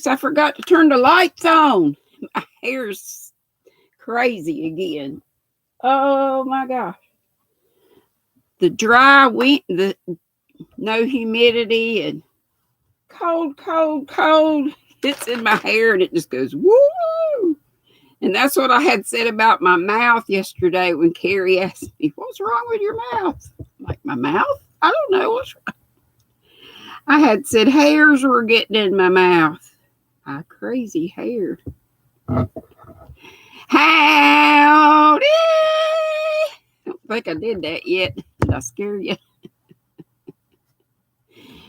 goodness, I forgot to turn the lights on. My hair's crazy again. Oh my gosh. The dry wind, the no humidity, and cold. It's in my hair and it just goes woo. And that's what I had said about my mouth yesterday when Carrie asked me, "What's wrong with your mouth?" I'm like, my mouth? I don't know what's wrong. I had said hairs were getting in my mouth. My crazy hair. Howdy! I don't think I did that yet. Did I scare you?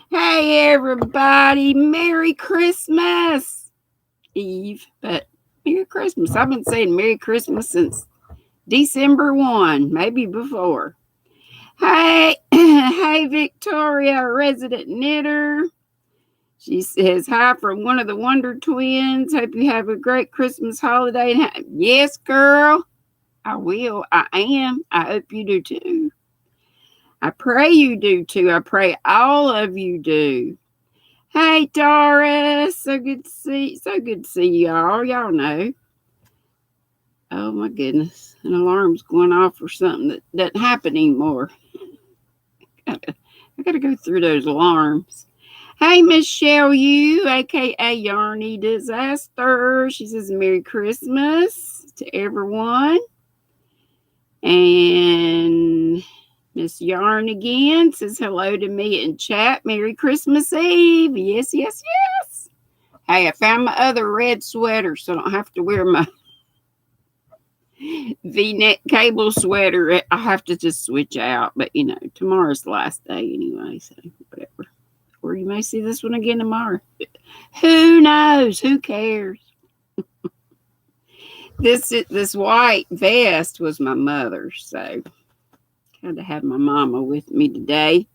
Hey, everybody. Merry Christmas Eve. But Merry Christmas. I've been saying Merry Christmas since December 1, maybe before. Hey, hey, Victoria, resident knitter. She says, hi from one of the Wonder Twins. Hope you have a great Christmas holiday. Yes, girl, I will. I am. I hope you do too. I pray you do too. I pray all of you do. Hey, Doris. So good to see y'all. Y'all know. Oh, my goodness. An alarm's going off for something that doesn't happen anymore. I got to go through those alarms. Hey, Michelle, a.k.a. Yarny Disaster. She says, Merry Christmas to everyone. And Miss Yarn again says hello to me in chat. Merry Christmas Eve. Yes. Hey, I found my other red sweater, so I don't have to wear my V-neck cable sweater. I have to just switch out. But, tomorrow's the last day anyway, so whatever. Or you may see this one again tomorrow. Who knows? Who cares? This white vest was my mother's, so had to have my mama with me today.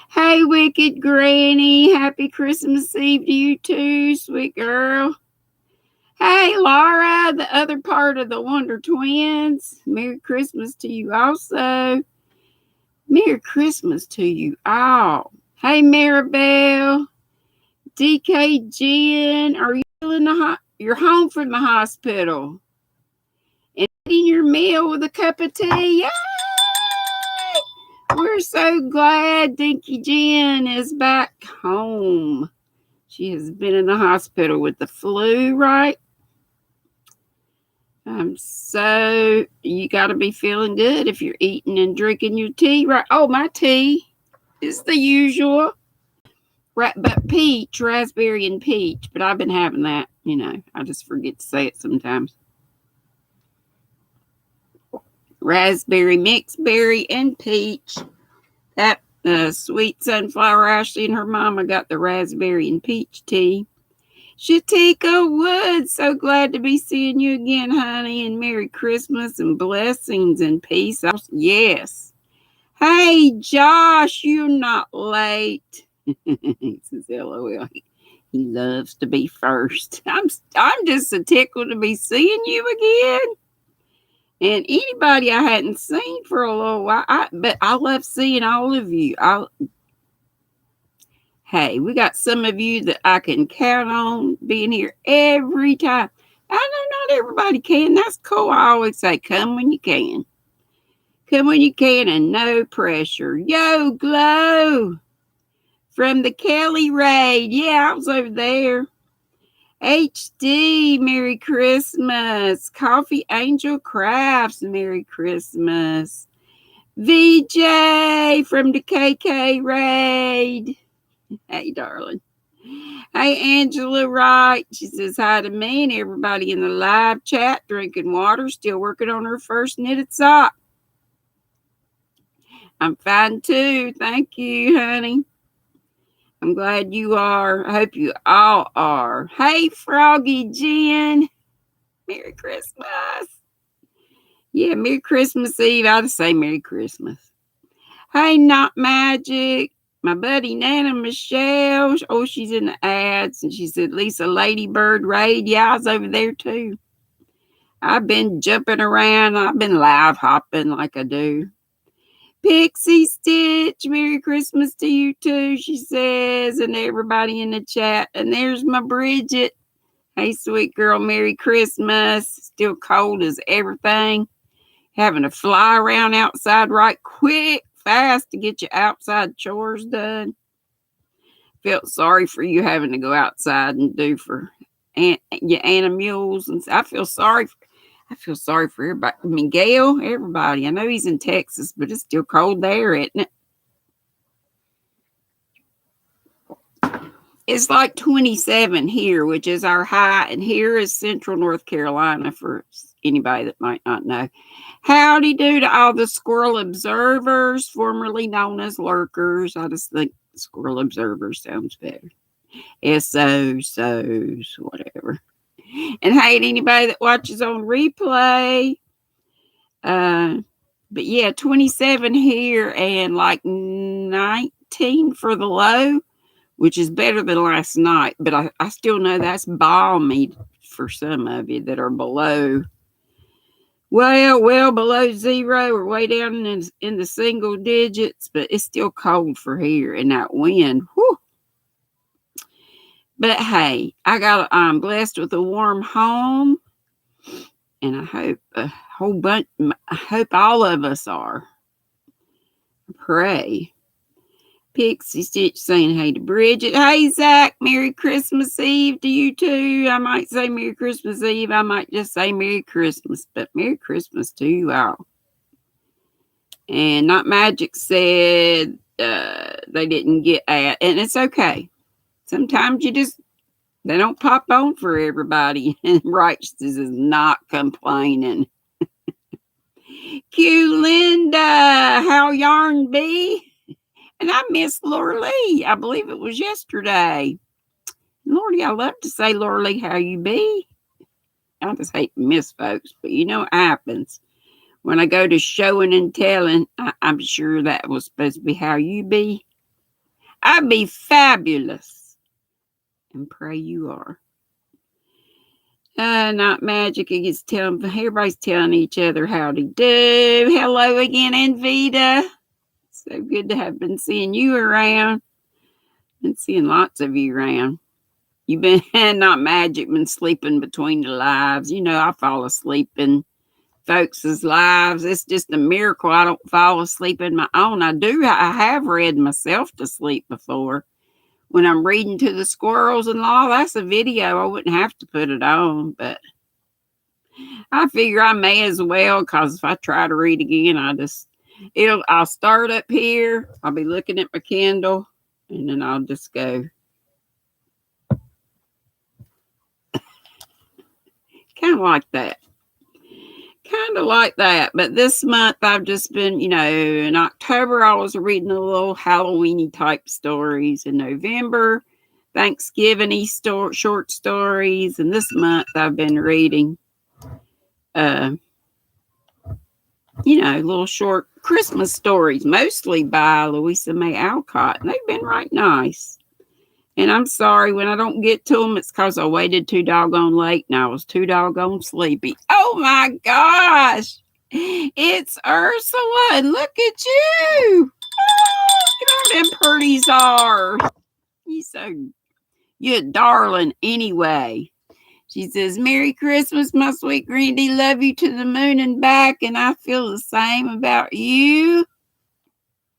Hey, wicked granny. Happy Christmas Eve to you too, sweet girl. Hey, Laura, the other part of the Wonder Twins. Merry Christmas to you also. Merry Christmas to you all. Hey, Maribel. DK Jen, are you in you're home from the hospital and eating your meal with a cup of tea? Yay! We're so glad Dinky Jen is back home. She has been in the hospital with the flu, right? So you got to be feeling good if you're eating and drinking your tea, right? Oh, my tea is the usual. Right, but peach, raspberry, and peach. But I've been having that, I just forget to say it sometimes. Raspberry, mixed berry, and peach. That sweet sunflower Ashley and her mama got the raspberry and peach tea. Shatika Woods, so glad to be seeing you again, honey, and Merry Christmas and blessings and peace. Yes. Hey, Josh, you're not late. He says, LOL. He loves to be first. I'm just so tickled to be seeing you again. And anybody I hadn't seen for a little while. But I love seeing all of you. Hey, we got some of you that I can count on being here every time. I know not everybody can. That's cool. I always say, come when you can. Come when you can and no pressure. Yo, Glow. From the Kelly raid. Yeah, I was over there. HD, Merry Christmas. Coffee Angel Crafts, Merry Christmas. VJ from the KK raid. Hey, darling. Hey, Angela Wright. She says hi to me and everybody in the live chat, drinking water, still working on her first knitted sock. I'm fine too. Thank you, honey. I'm glad you are. I hope you all are. Hey, Froggy Jen. Merry Christmas. Yeah, Merry Christmas Eve. I'll just say Merry Christmas. Hey, Not Magic. My buddy Nana Michelle. Oh, she's in the ads. And she said, Lisa Ladybird Raid. Yeah, I was over there too. I've been jumping around. I've been live hopping like I do. Pixie Stitch, Merry Christmas to you too, she says, and everybody in the chat. And there's my Bridget. Hey, sweet girl, Merry Christmas. Still cold as everything. Having to fly around outside right quick, fast to get your outside chores done. Felt sorry for you having to go outside and do for your animals. And I feel sorry for everybody. Miguel, everybody. I know he's in Texas, but it's still cold there, isn't it? It's like 27 here, which is our high, and here is Central North Carolina for anybody that might not know. Howdy do to all the squirrel observers, formerly known as lurkers. I just think squirrel observers sounds better. SOs, whatever. And hey, to anybody that watches on replay. But yeah, 27 here and like 19 for the low, which is better than last night. But I still know that's balmy for some of you that are below. Well below zero or way down in the single digits, but it's still cold for here. And that wind, whew. But hey, I'm blessed with a warm home, and I hope I hope all of us are. Pray. Pixie Stitch saying hey to Bridget. Hey, Zach, Merry Christmas Eve to you too. I might say Merry Christmas Eve. I might just say Merry Christmas, but Merry Christmas to you all. And Not Magic said they didn't get at, and it's okay. Sometimes they don't pop on for everybody. And Righteous is not complaining. Q Linda, how yarn be? And I miss Laura Lee. I believe it was yesterday. Lordy, I love to say, Laura Lee, how you be? I just hate to miss folks, but you know what happens. When I go to showing and telling, I'm sure that was supposed to be how you be. I be fabulous. And pray you are. Not Magic. Everybody's telling each other howdy do. Hello again, Anvita. So good to have been seeing you around. Been seeing lots of you around. You've been, Not Magic, been sleeping between the lives. You know, I fall asleep in folks' lives. It's just a miracle I don't fall asleep in my own. I have read myself to sleep before. When I'm reading to the squirrels and all, that's a video. I wouldn't have to put it on, but I figure I may as well, because if I try to read again, I'll start up here. I'll be looking at my Kindle, and then I'll just go. Kind of like that. But this month I've just been, in October I was reading the little Halloweeny type stories. In November, Thanksgiving short stories. And this month I've been reading, little short Christmas stories, mostly by Louisa May Alcott. And they've been right nice. And I'm sorry, when I don't get to them, it's because I waited too doggone late and I was too doggone sleepy. Oh my gosh! It's Ursula, and look at you! Oh, look at how them pretties are. You're a darling anyway. She says, Merry Christmas, my sweet GrannyDee. Love you to the moon and back, and I feel the same about you.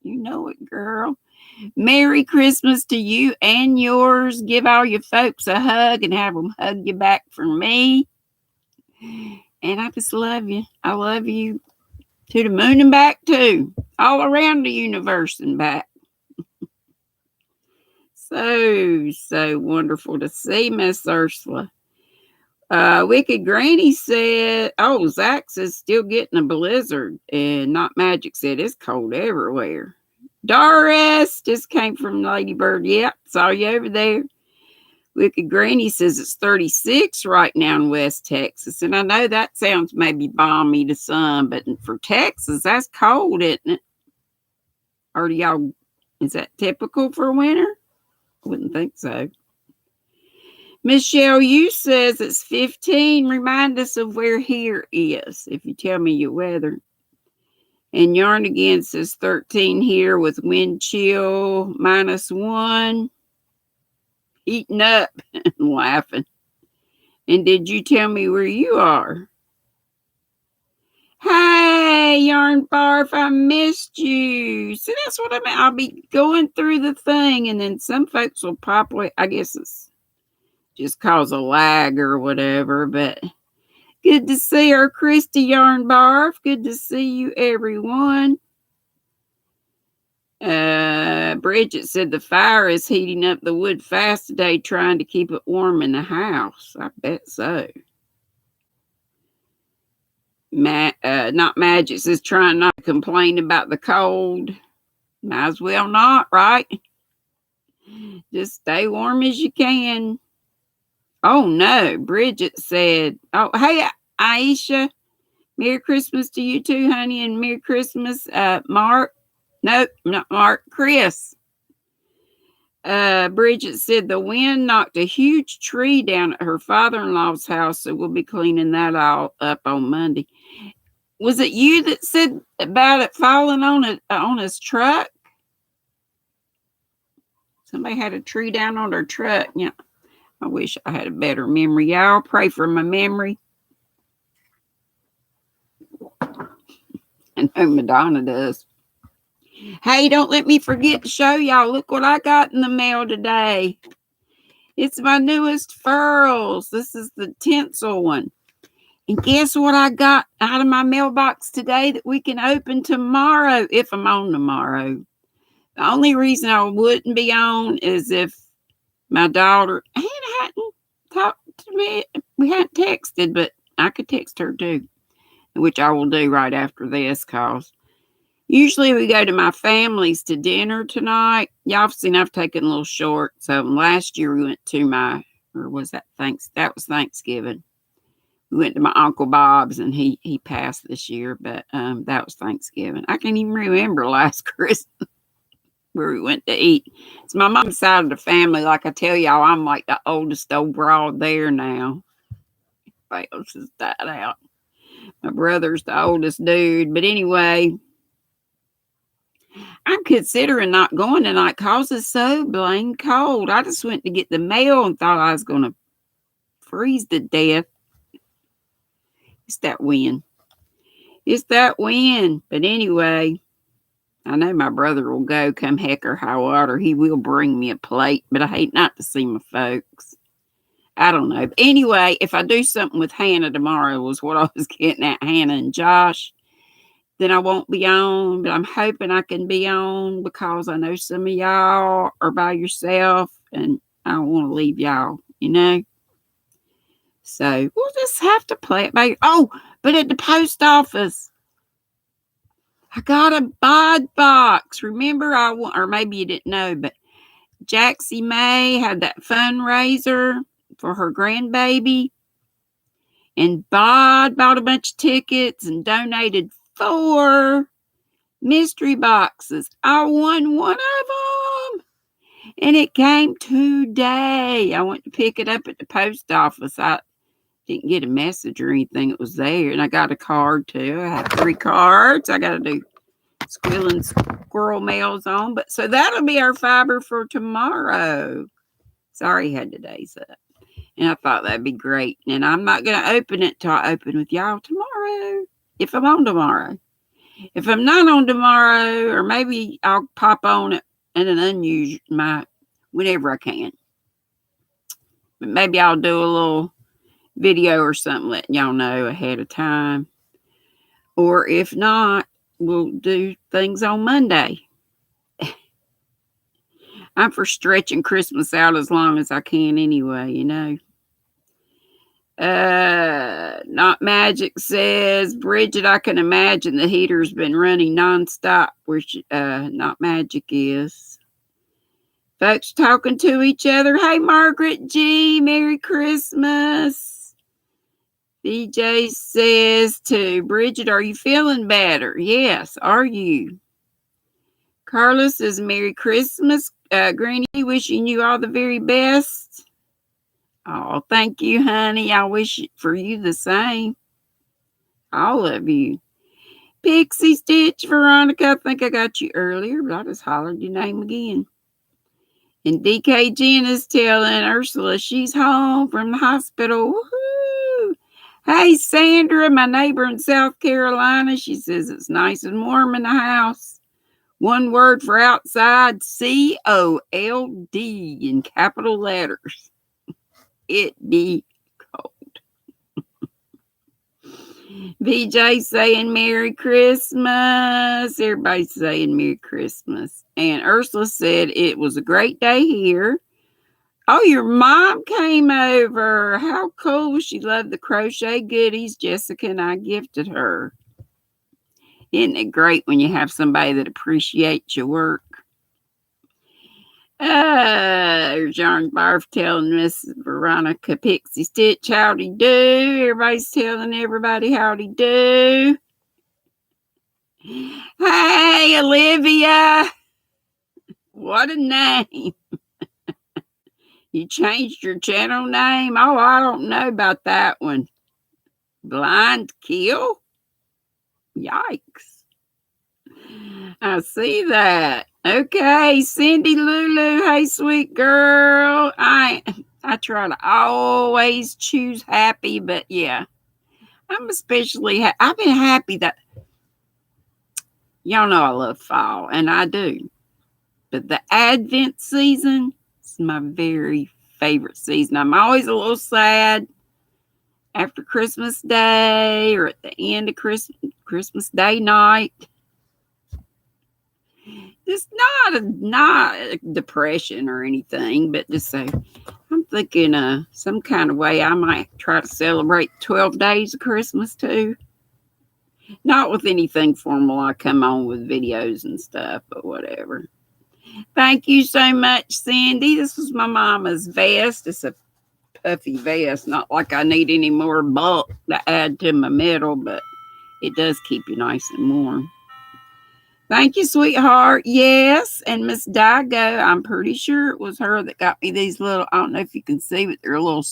You know it, girl. Merry Christmas to you and yours. Give all your folks a hug and have them hug you back for me. And I just love you. I love you to the moon and back too. All around the universe and back. So wonderful to see Miss Ursula. Wicked Granny said, Zach's is still getting a blizzard. And Not Magic said it's cold everywhere. Doris just came from Ladybird. Yep, saw you over there. Wicked Granny says it's 36 right now in West Texas. And I know that sounds maybe balmy to some, but for Texas, that's cold, isn't it? Or is that typical for winter? I wouldn't think so. Michelle, you says it's 15. Remind us of where here is, if you tell me your weather. And Yarn Again says 13 here with wind chill -1. Eating up and laughing. And did you tell me where you are? Hey, Yarn Barf, I missed you. See, that's what I mean. I'll be going through the thing, and then some folks will pop away. I guess it's just cause a lag or whatever, but good to see her, Christy Yarn Barf. Good to see you, everyone. Bridget said the fire is heating up the wood fast today, trying to keep it warm in the house. I bet so. Not Magic says trying not to complain about the cold. Might as well not, right? Just stay warm as you can. Oh no, Bridget said, oh, hey, Aisha, Merry Christmas to you too, honey, and Merry Christmas, Mark. Nope, not Mark, Chris. Bridget said the wind knocked a huge tree down at her father-in-law's house, so we'll be cleaning that all up on Monday. Was it you that said about it falling on his truck? Somebody had a tree down on their truck. Yeah, I wish I had a better memory. Y'all pray for my memory. I know Madonna does. Hey, don't let me forget to show y'all. Look what I got in the mail today. It's my newest furls. This is the tinsel one. And guess what I got out of my mailbox today that we can open tomorrow, if I'm on tomorrow. The only reason I wouldn't be on is if my daughter Hannah hadn't talked to me. We hadn't texted, but I could text her too, which I will do right after this, because usually we go to my family's to dinner tonight. Y'all have seen I've taken a little short. So last year we went to that was Thanksgiving. We went to my Uncle Bob's, and he passed this year, but that was Thanksgiving. I can't even remember last Christmas where we went to eat. It's my mom's side of the family. Like I tell y'all, I'm like the oldest old broad there now. Everybody else has died out. My brother's the oldest dude. But anyway, I'm considering not going tonight because it's so blamed cold. I just went to get the mail and thought I was going to freeze to death. It's that wind. It's that wind. But anyway, I know my brother will go come heck or high water. He will bring me a plate, but I hate not to see my folks. I don't know. But anyway, if I do something with Hannah tomorrow, was what I was getting at, Hannah and Josh, then I won't be on. But I'm hoping I can be on because I know some of y'all are by yourself, and I don't want to leave y'all, you know. So we'll just have to play it by. Oh, but at the post office, I got a bod box. Remember, or maybe you didn't know, but Jaxie May had that fundraiser for her grandbaby, and Bod bought a bunch of tickets and donated 4 mystery boxes. I won one of them, and it came today. I went to pick it up at the post office. I didn't get a message or anything. It was there, and I got a card too. I have 3 cards. I got to do squirrel and squirrel mails on, but so that'll be our fiber for tomorrow. Sorry, had today's up, and I thought that'd be great. And I'm not going to open it till I open with y'all tomorrow, if I'm on tomorrow. If I'm not on tomorrow, or maybe I'll pop on it in an unusual whenever I can. But maybe I'll do a little video or something letting y'all know ahead of time. Or if not, we'll do things on Monday. I'm for stretching Christmas out as long as I can anyway, you know. Not Magic says, Bridget, I can imagine the heater's been running nonstop where Not Magic is. Folks talking to each other. Hey, Margaret G, Merry Christmas. DJ says to Bridget, are you feeling better? Yes, are you? Carla says, Merry Christmas. Granny, wishing you all the very best. Oh, thank you, honey. I wish for you the same. All of you. Pixie Stitch, Veronica, I think I got you earlier, but I just hollered your name again. And DK Jen is telling Ursula she's home from the hospital. Woohoo! Hey, Sandra, my neighbor in South Carolina, she says it's nice and warm in the house. One word for outside, COLD in capital letters. It be cold. VJ saying Merry Christmas. Everybody's saying Merry Christmas. And Ursula said it was a great day here. Oh, your mom came over. How cool. She loved the crochet goodies Jessica and I gifted her. Isn't it great when you have somebody that appreciates your work? There's Yarn Barf telling Miss Veronica Pixie Stitch howdy do. Everybody's telling everybody howdy do. Hey, Olivia. What a name. You changed your channel name? Oh, I don't know about that one. Blind Kill? Yikes. I see that. Okay, Cindy Lulu. Hey, sweet girl. I try to always choose happy, but yeah. I'm especially I've been happy that y'all know I love fall, and I do. But the Advent season is my very favorite season. I'm always a little sad after Christmas Day or at the end of Christmas Day night. It's not a depression or anything, but just say I'm thinking some kind of way I might try to celebrate 12 days of Christmas too. Not with anything formal. I come on with videos and stuff, but whatever. Thank you so much, Cindy. This was my mama's vest. It's a puffy vest. Not like I need any more bulk to add to my metal, but it does keep you nice and warm. Thank you, sweetheart. Yes, and Miss Dago, I'm pretty sure it was her that got me these little, I don't know if you can see, but they're little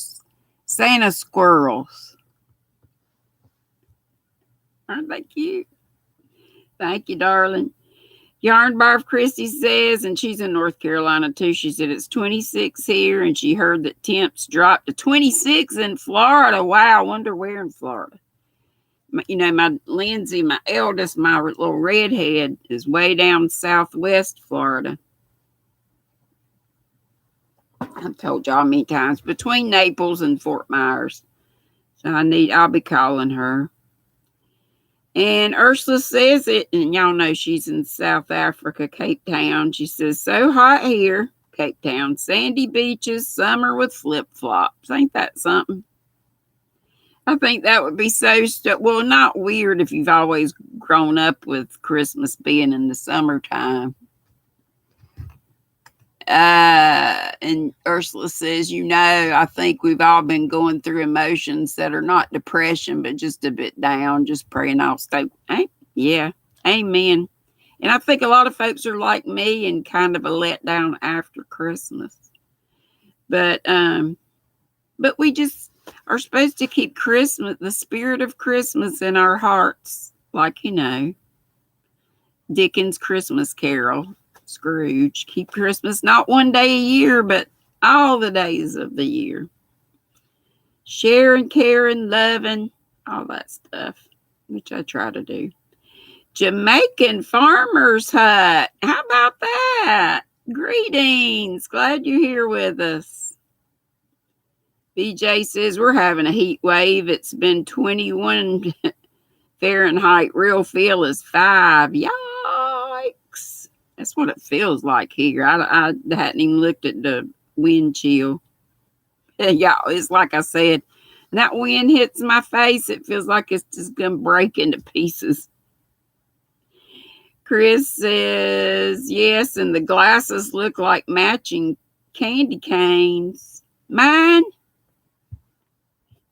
Santa squirrels. Aren't they cute? Thank you, darling. Yarn Barf Christy says, and she's in North Carolina too, she said it's 26 here, and she heard that temps dropped to 26 in Florida. Wow, I wonder where in Florida. You know, my Lindsay, my eldest, my little redhead, is way down southwest Florida. I've told y'all many times, between Naples and Fort Myers. So I'll be calling her. And Ursula says it, and y'all know she's in South Africa, Cape Town. She says, so hot here, Cape Town. Sandy beaches, summer with flip-flops. Ain't that something? I think that would be so, well, not weird if you've always grown up with Christmas being in the summertime. And Ursula says, I think we've all been going through emotions that are not depression, but just a bit down, just praying I'll stay. Yeah, amen. And I think a lot of folks are like me and kind of a letdown after Christmas. But we just are supposed to keep Christmas, the spirit of Christmas in our hearts. Like, Dickens' Christmas Carol, Scrooge. Keep Christmas not one day a year, but all the days of the year. Sharing, caring, loving, all that stuff, which I try to do. Jamaican Farmer's Hut. How about that? Greetings. Glad you're here with us. BJ says we're having a heat wave. It's been 21 Fahrenheit. Real feel is 5. Yikes. That's what it feels like here. I hadn't even looked at the wind chill. Yeah, it's like I said, that wind hits my face. It feels like it's just going to break into pieces. Chris says, yes, and the glasses look like matching candy canes. Mine?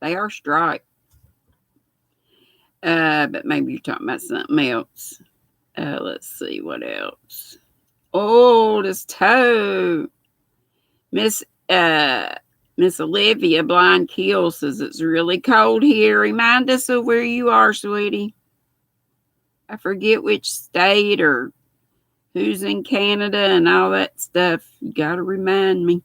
They are striped. But maybe you're talking about something else. Let's see what else. Oh, this toe. Miss Olivia Blind Kill says it's really cold here. Remind us of where you are, sweetie. I forget which state or who's in Canada and all that stuff. You got to remind me.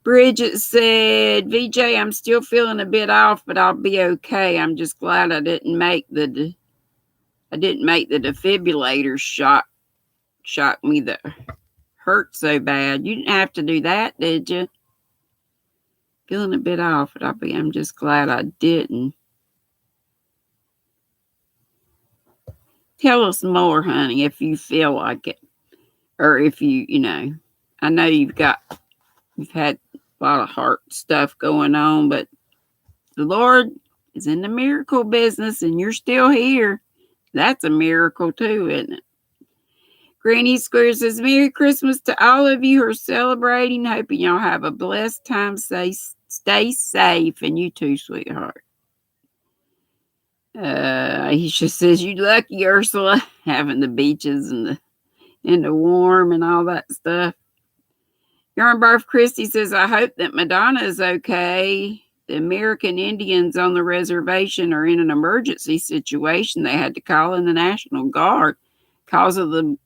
Bridget said, VJ, I'm still feeling a bit off, but I'll be okay. I'm just glad I didn't make the defibrillator shock me that hurt so bad. You didn't have to do that, did you? Feeling a bit off, but I'm just glad I didn't. Tell us more, honey, if you feel like it. Or if you know, I know you've had a lot of heart stuff going on, but the Lord is in the miracle business and you're still here. That's a miracle too, isn't it? Granny Square says, Merry Christmas to all of you who are celebrating. Hoping y'all have a blessed time. Stay safe. And you too, sweetheart. Aisha says, you lucky, Ursula, having the beaches and the warm and all that stuff. Yarn Barf Christie says, I hope that Madonna is okay. The American Indians on the reservation are in an emergency situation. They had to call in the National Guard because of the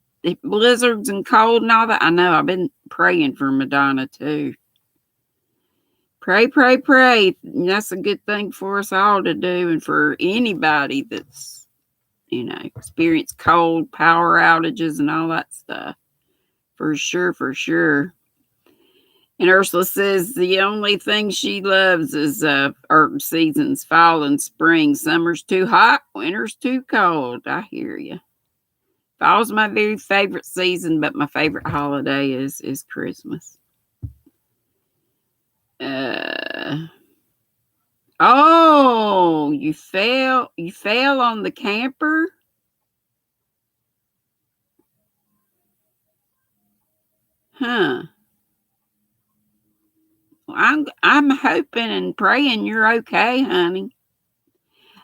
blizzards and cold and all that. I know. I've been praying for Madonna too. Pray, pray, pray. That's a good thing for us all to do, and for anybody that's, experienced cold, power outages and all that stuff. For sure, for sure. And Ursula says the only thing she loves is seasons, fall and spring. Summer's too hot, winter's too cold. I hear you. Fall's my very favorite season, but my favorite holiday is Christmas. Oh, you fell on the camper? Huh. Well, I'm hoping and praying you're okay, honey.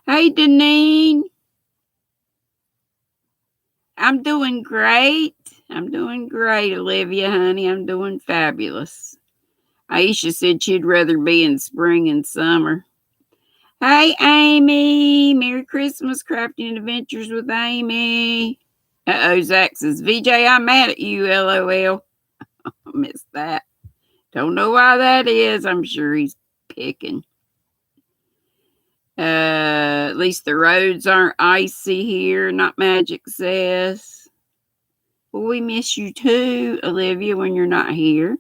Hey, Deni. I'm doing great. Olivia, honey. I'm doing fabulous. Aisha said she'd rather be in spring and summer. Hey, Amy. Merry Christmas, Crafting Adventures with Amy. Zach says, VJ, I'm mad at you, LOL. I missed that. Don't know why that is. I'm sure he's picking. At least the roads aren't icy here. Not Magic says. Well, we miss you too, Olivia, when you're not here.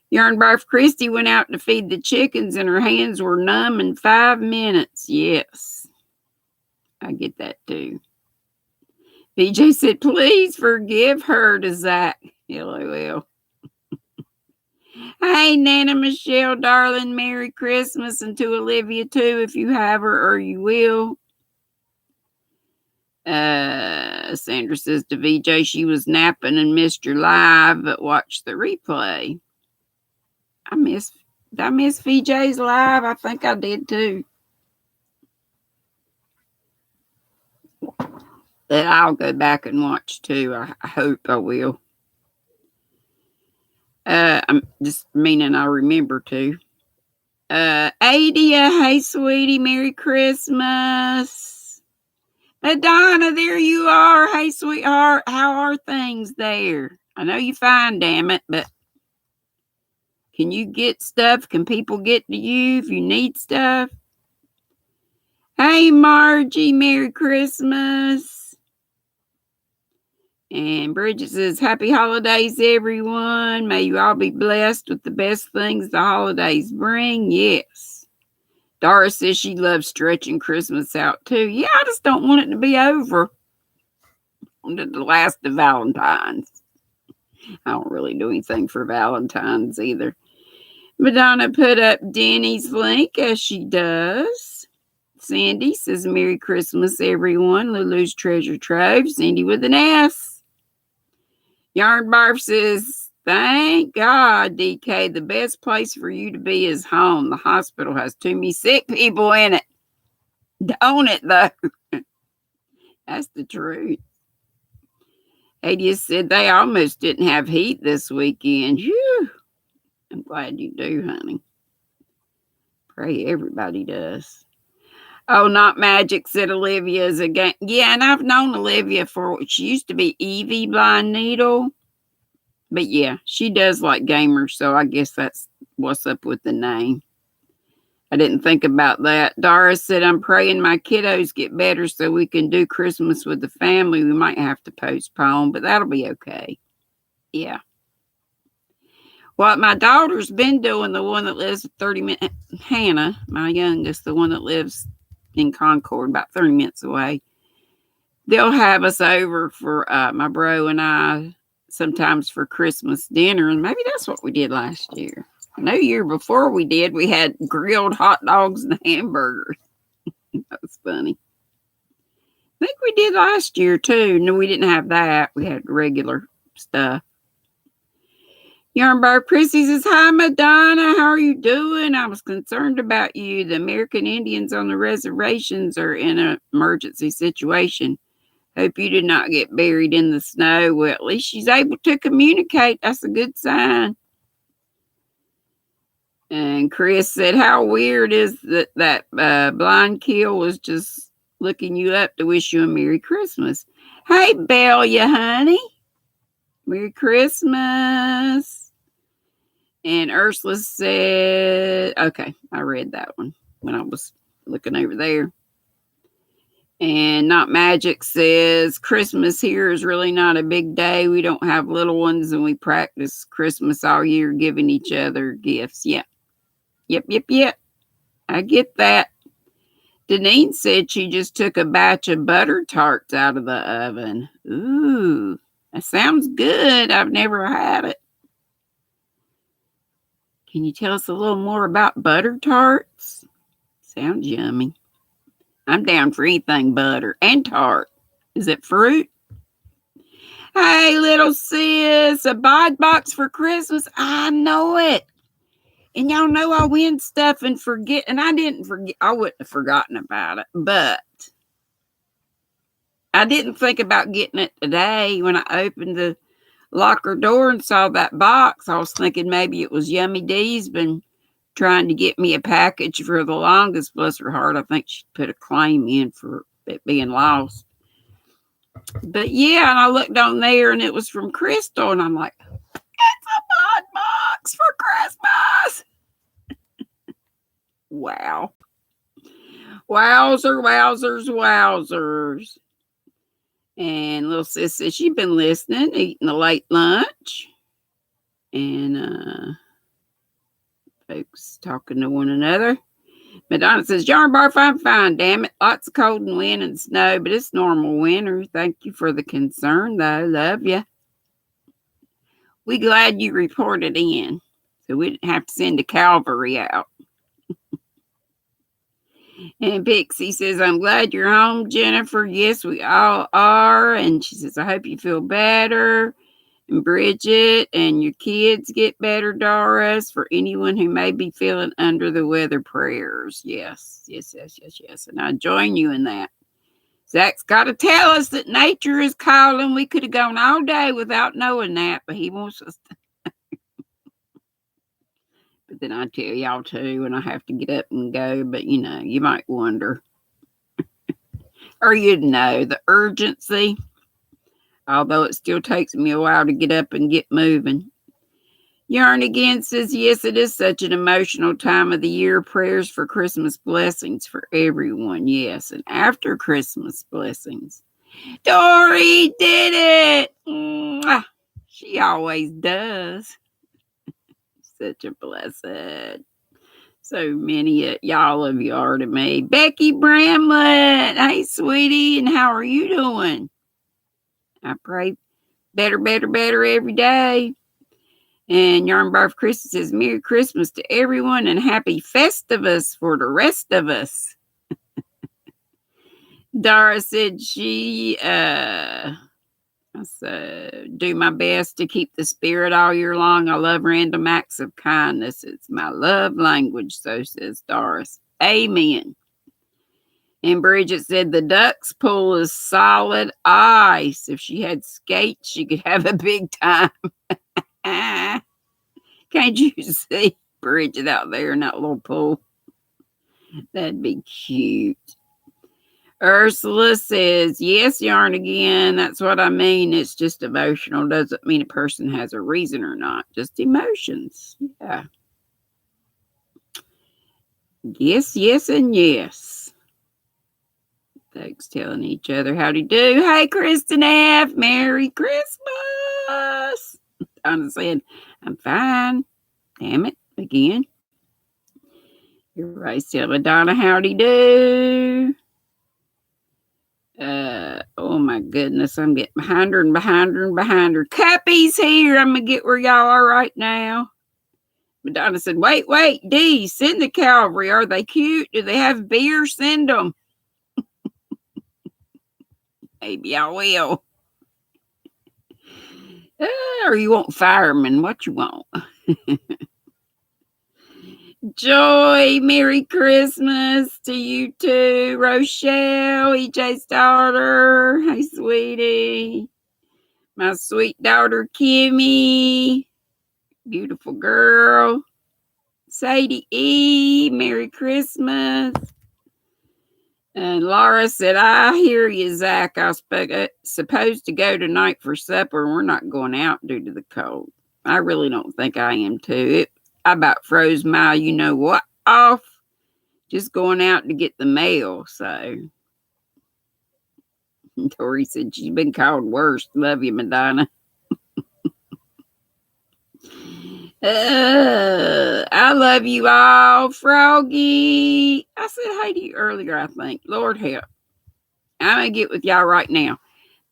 Yarn Barf Christie went out to feed the chickens and her hands were numb in 5 minutes. Yes. I get that too. BJ said, please forgive her to Zach. LOL. Hey, Nana Michelle, darling, Merry Christmas. And to Olivia too, if you have her or you will. Sandra says to VJ, she was napping and missed your live, but watched the replay. Did I miss VJ's live? I think I did too. But I'll go back and watch too. I hope I will. I'm just meaning I remember to. Adia, hey sweetie, Merry Christmas. Madonna, there you are. Hey sweetheart, how are things there? I know you fine, damn it, but can you get stuff? Can people get to you if you need stuff? Hey Margie, Merry Christmas. And Bridget says, happy holidays, everyone. May you all be blessed with the best things the holidays bring. Yes. Doris says she loves stretching Christmas out too. Yeah, I just don't want it to be over. I want it to last to Valentine's. I don't really do anything for Valentine's either. Madonna put up Deni's link as she does. Sandy says, Merry Christmas, everyone. Lulu's Treasure Trove. Sandy with an S. Yarn Barf says, thank God, DK. The best place for you to be is home. The hospital has too many sick people in it. Don't it, though? That's the truth. Adia said they almost didn't have heat this weekend. Whew. I'm glad you do, honey. Pray everybody does. Oh, not magic, said Olivia is a game. Yeah, and I've known Olivia for, she used to be Evie Blind Needle. But yeah, she does like gamers, so I guess that's what's up with the name. I didn't think about that. Doris said, I'm praying my kiddos get better so we can do Christmas with the family. We might have to postpone, but that'll be okay. Yeah. What my daughter's been doing, the one that lives 30 minutes, Hannah, my youngest, the one that lives in Concord, about 30 minutes away, they'll have us over for my bro and I sometimes for Christmas dinner, and maybe that's what we did last year. No, year before we did, we had grilled hot dogs and hamburgers. That was funny. I think we did last year too. No, we didn't have that. We had regular stuff. Yarn Bar Prissy says, hi, Madonna. How are you doing? I was concerned about you. The American Indians on the reservations are in an emergency situation. Hope you did not get buried in the snow. Well, at least she's able to communicate. That's a good sign. And Chris said, how weird is that blind kill was just looking you up to wish you a Merry Christmas. Hey, Belia, honey. Merry Christmas. And Ursula said, okay, I read that one when I was looking over there. And Not Magic says, Christmas here is really not a big day. We don't have little ones and we practice Christmas all year giving each other gifts. Yeah. Yep. I get that. Deneen said she just took a batch of butter tarts out of the oven. Ooh, that sounds good. I've never had it. Can you tell us a little more about butter tarts? Sounds yummy. I'm down for anything butter and tart. Is it fruit? Hey, little sis, a bod box for Christmas. I know it. And y'all know I win stuff and forget. And I didn't forget. I wouldn't have forgotten about it. But I didn't think about getting it today when I opened the locker door and saw that box. I was thinking maybe it was Yummy Dee's been trying to get me a package for the longest. Bless her heart. I think she put a claim in for it being lost. But yeah, and I looked on there and it was from Crystal. And I'm like, it's a bod box for Christmas. Wow. Wowzers. And little sis says she's been listening, eating a late lunch. And folks talking to one another. Madonna says, Yarn Bar, fine, damn it. Lots of cold and wind and snow, but it's normal winter. Thank you for the concern, though. Love you. We glad you reported in, so we didn't have to send a cavalry out. And Pixie says, I'm glad you're home, Jennifer. Yes, we all are. And she says, I hope you feel better. And Bridget and your kids get better, Doris. For anyone who may be feeling under the weather, prayers. Yes. And I join you in that. Zach's got to tell us that nature is calling. We could have gone all day without knowing that, but he wants us to. But then I tell y'all too, and I have to get up and go. But you might wonder, or you'd know the urgency. Although it still takes me a while to get up and get moving. Yarn again says, yes, it is such an emotional time of the year. Prayers for Christmas blessings for everyone. Yes, and after Christmas blessings. Dory did it. Mwah. She always does. Such a blessed. So many y'all of you are to me. Becky Bramlett. Hey, sweetie. And how are you doing? I pray better every day. And Yarn Barf Christy says, Merry Christmas to everyone and Happy Festivus for the rest of us. Dara said she do my best to keep the spirit all year long. I love random acts of kindness. It's my love language, so says Doris. Amen. And Bridget said the duck's pool is solid ice. If she had skates, she could have a big time. Can't you see Bridget out there in that little pool? That'd be cute. Ursula says, yes, yarn again. That's what I mean. It's just emotional. Doesn't mean a person has a reason or not. Just emotions. Yeah. Yes, yes, and yes. Folks telling each other how to do. Hey, Kristen F. Merry Christmas. Donna said, I'm fine. Damn it. Again. Everybody's telling Donna howdy do. Oh my goodness, I'm getting behind her and behind her and behind her. Cuppy's here. I'm gonna get where y'all are right now. Madonna said, wait, Dee, send the cavalry. Are they cute? Do they have beer? Send them. Maybe I will. Or you want firemen? What you want? Joy, Merry Christmas to you too. Rochelle, EJ's daughter. Hey, sweetie. My sweet daughter, Kimmy. Beautiful girl. Sadie E. Merry Christmas. And Laura said, I hear you, Zach. I was supposed to go tonight for supper. We're not going out due to the cold. I really don't think I am too. I about froze my you know what off just going out to get the mail. So Tori said she's been called worse. Love you, Madonna. I love you all, Froggy. I said hey to you earlier, I think. Lord help. I'm going to get with y'all right now.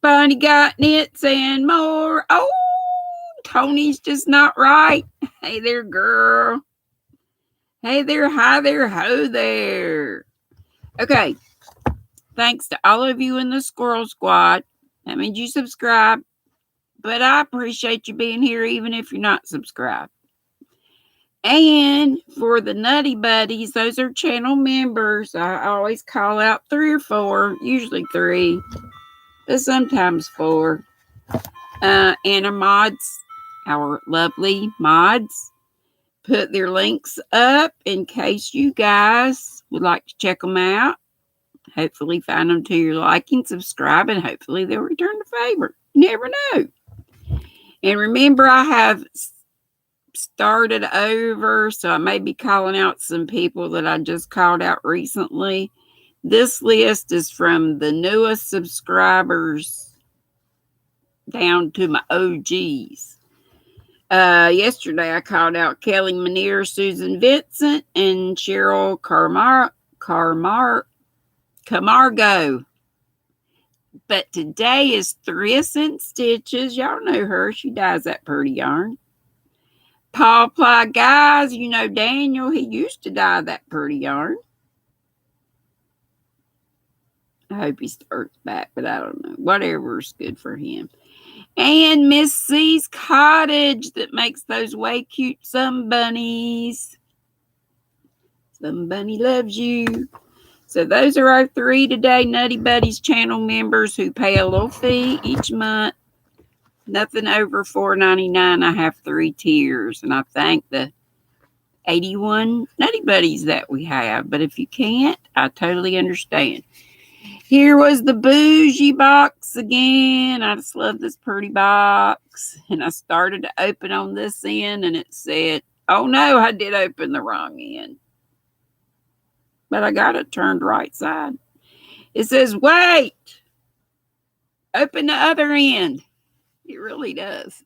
Bunny got knits and more. Oh, Tony's just not right. Hey there, girl. Hey there, hi there, ho there. Okay. Thanks to all of you in the Squirrel Squad. That means you subscribe. But I appreciate you being here even if you're not subscribed. And for the Nutty Buddies, those are channel members. I always call out 3 or 4, usually 3, but sometimes 4. And our mods, our lovely mods, put their links up in case you guys would like to check them out. Hopefully find them to your liking, subscribe, and hopefully they'll return the favor. You never know. And remember, I have started over, so I may be calling out some people that I just called out recently. This list is from the newest subscribers down to my OGs. Yesterday I called out Kelly Manier, Susan Vincent, and Cheryl Camargo. But today is Thriss and Stitches. Y'all know her. She dyes that pretty yarn. Paul Ply Guys, you know Daniel. He used to dye that pretty yarn. I hope he starts back, but I don't know. Whatever's good for him. And Miss C's Cottage that makes those way cute Some Bunnies. Some Bunny loves you. So those are our 3 today Nutty Buddies channel members who pay a little fee each month. Nothing over $4.99. I have 3 tiers, and I thank the 81 Nutty Buddies that we have. But if you can't, I totally understand. Here was the bougie box again. I just love this pretty box. And I started to open on this end, and it said, oh no, I did open the wrong end. But I got it turned right side. It says, wait, open the other end. It really does.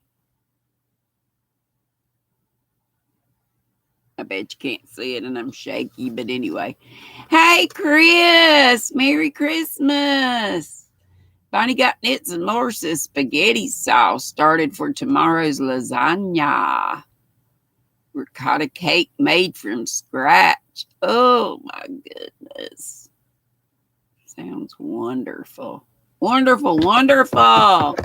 I bet you can't see it and I'm shaky, but anyway. Hey, Chris, Merry Christmas. Bonnie got knits and more says spaghetti sauce started for tomorrow's lasagna. Ricotta cake made from scratch. Oh my goodness. Sounds wonderful. Wonderful, wonderful.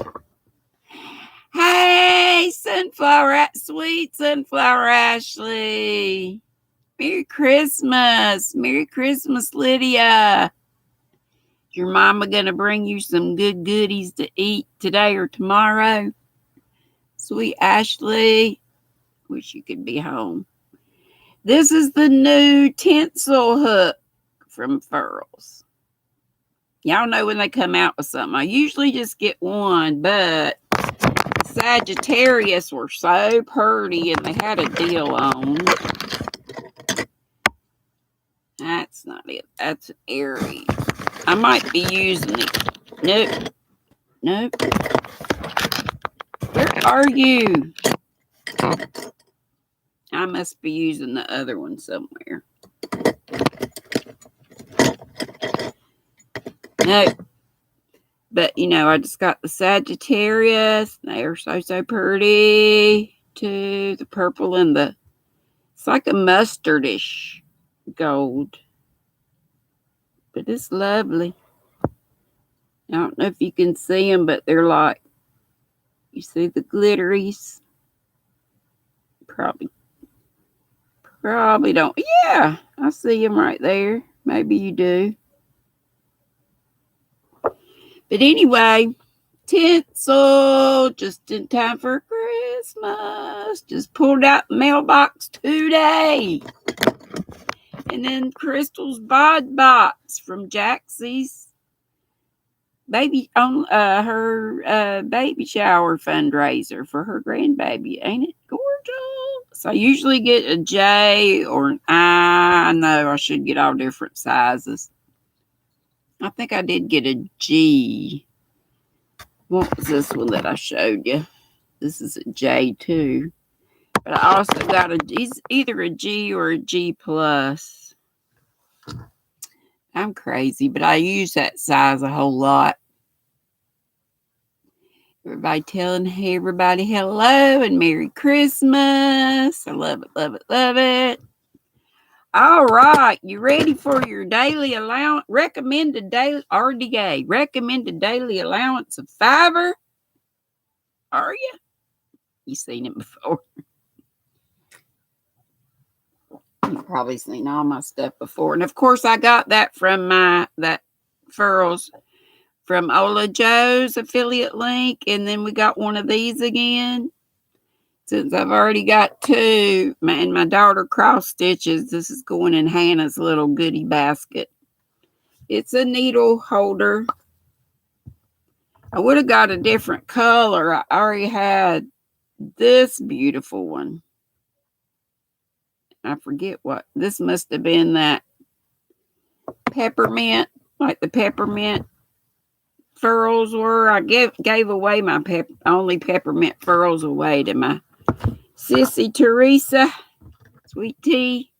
Hey, sweet Sunflower Ashley. Merry Christmas. Merry Christmas, Lydia. Is your mama going to bring you some good goodies to eat today or tomorrow? Sweet Ashley. Wish you could be home. This is the new tinsel hook from Furls. Y'all know when they come out with something. I usually just get one, but Sagittarius were so pretty and they had a deal on. That's not it. That's Aries. I might be using it. Nope. Nope. Where are you? I must be using the other one somewhere. Nope. But, you know, I just got the Sagittarius. They are so pretty. Too. The purple and the... It's like a mustardish gold. But it's lovely. I don't know if you can see them, but they're like... You see the glitteries? Probably don't. Yeah, I see them right there. Maybe you do. But anyway, tinsel just in time for Christmas. Just pulled out the mailbox today. And then Crystal's bod box from Jaxie's baby on her baby shower fundraiser for her grandbaby. Ain't it gorgeous? I usually get a J or an I. I know I should get all different sizes. I think I did get a G. What was this one that I showed you? This is a J too. But I also got either a G or a G plus. I'm crazy, but I use that size a whole lot. Everybody telling everybody hello and Merry Christmas. I love it, love it, love it. All right, you ready for your daily allowance? Recommended daily RDA. Recommended daily allowance of fiber. Are you? You seen it before? You've probably seen all my stuff before, and of course, I got that from that Furls from Ola Joe's affiliate link, and then we got one of these again. Since I've already got two, and my daughter cross stitches, this is going in Hannah's little goodie basket. It's a needle holder. I would have got a different color. I already had this beautiful one. I forget what. This must have been that peppermint, like the peppermint furls were. I gave away my only peppermint furls away to my sissy Teresa, sweet tea.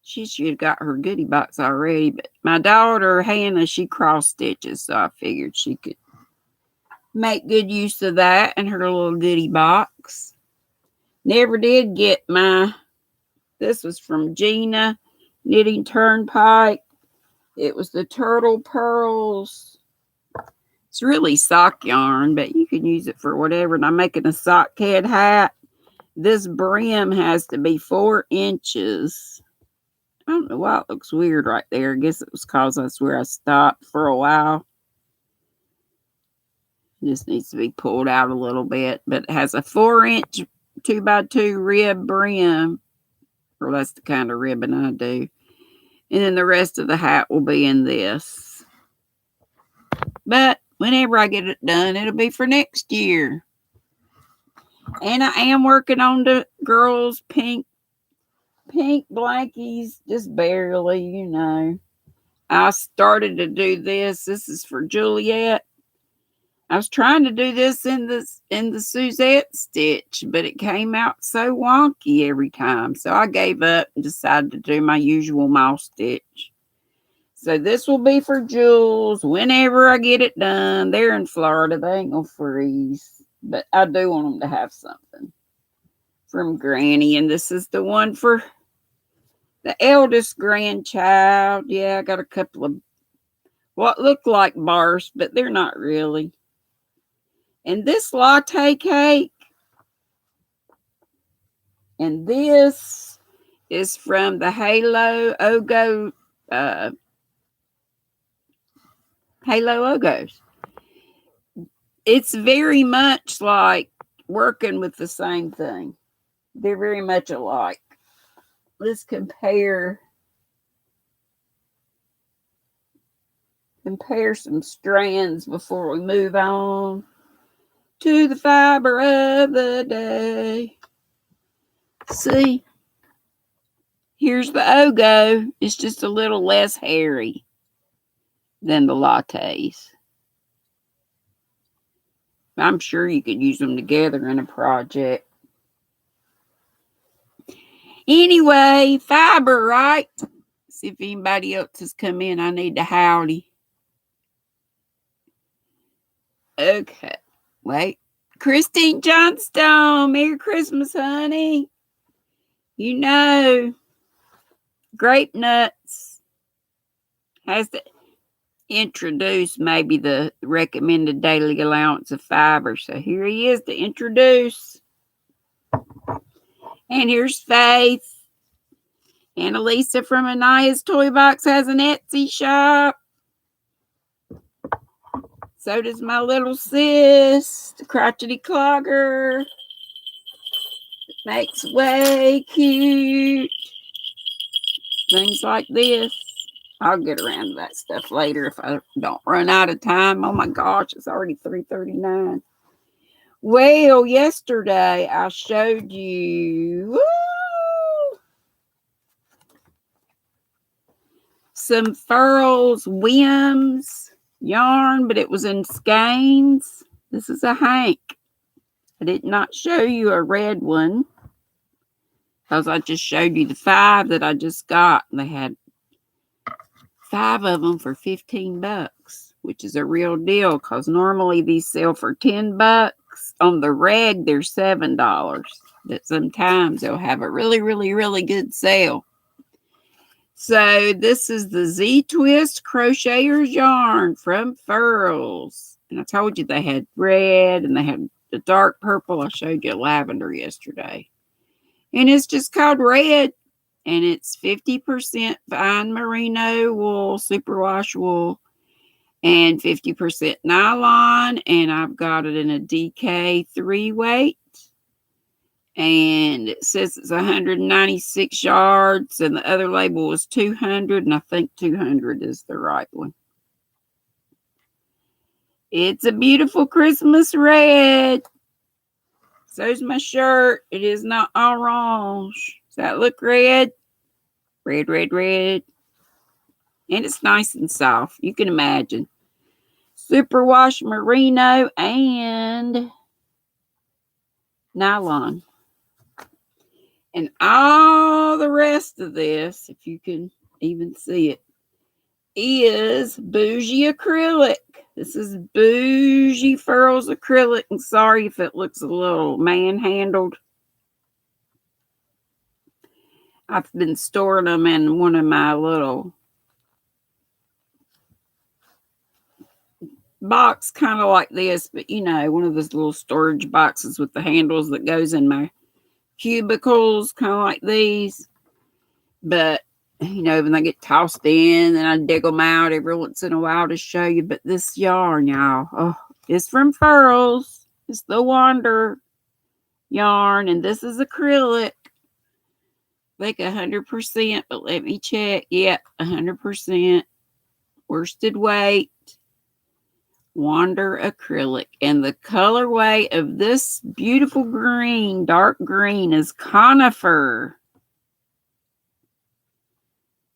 She should have got her goodie box already, but my daughter Hannah, she cross stitches, so I figured she could make good use of that in her little goodie box. Never did get this was from Gina Knitting Turnpike. It was the Turtle Pearls. It's really sock yarn, but you can use it for whatever. And I'm making a sock head hat. This brim has to be 4 inches. I don't know why it looks weird right there. I guess it was because that's where I stopped for a while. It just needs to be pulled out a little bit. But it has a 4-inch 2x2 rib brim. Or that's the kind of ribbon I do. And then the rest of the hat will be in this. But whenever I get it done, it'll be for next year. And I am working on the girls' pink blankies, just barely, you know. I started to do this. This is for Juliet. I was trying to do this in the Suzette stitch, but it came out so wonky every time. So I gave up and decided to do my usual mouse stitch. So this will be for Jules whenever I get it done. They're in Florida. They ain't gonna freeze. But I do want them to have something from Granny. And this is the one for the eldest grandchild. Yeah, I got a couple of what look like bars, but they're not really. And this latte cake. And this is from the Halo Ogos. It's very much like working with the same thing. They're very much alike. let's compare some strands before we move on to the fiber of the day. See, here's the Ogo. It's just a little less hairy than the lattes. I'm sure you could use them together in a project. Anyway, fiber, right? See if anybody else has come in. I need to howdy. Okay. Wait. Christine Johnstone. Merry Christmas, honey. You know, Grape Nuts has to introduce maybe the recommended daily allowance of fiber. So here he is to introduce. And here's Faith. Annalisa from Anaya's Toy Box has an Etsy shop. So does my little sis, the crotchety clogger. Makes way cute. Things like this. I'll get around to that stuff later if I don't run out of time. Oh my gosh, it's already 3:39. Well, yesterday I showed you some Furls Whims yarn, but it was in skeins. This is a Hank. I did not show you a red one because I just showed you the 5 that I just got. They had 5 of them for $15, which is a real deal because normally these sell for $10. On the reg, they're $7. But sometimes they'll have a really, really, really good sale. So this is the Z-Twist Crocheters yarn from Furls. And I told you they had red and they had the dark purple. I showed you lavender yesterday. And it's just called red. And it's 50% fine merino wool, superwash wool, and 50% nylon. And I've got it in a DK 3 weight. And it says it's 196 yards, and the other label was 200, and I think 200 is the right one. It's a beautiful Christmas red. So's my shirt. It is not orange. Does that look red? Red, red, red. And it's nice and soft. You can imagine. Superwash merino and nylon. And all the rest of this, if you can even see it, is bougie acrylic. This is bougie Furls acrylic. And sorry if it looks a little manhandled. I've been storing them in one of my little box, kind of like this, but you know, one of those little storage boxes with the handles that goes in my cubicles, kind of like these. But you know, when they get tossed in, and I dig them out every once in a while to show you. But this yarn, y'all, it's from Furls. It's the Wander yarn, and this is acrylic. Like 100%, but let me check. Yep, 100% worsted weight. Wander acrylic. And the colorway of this beautiful green, dark green, is conifer.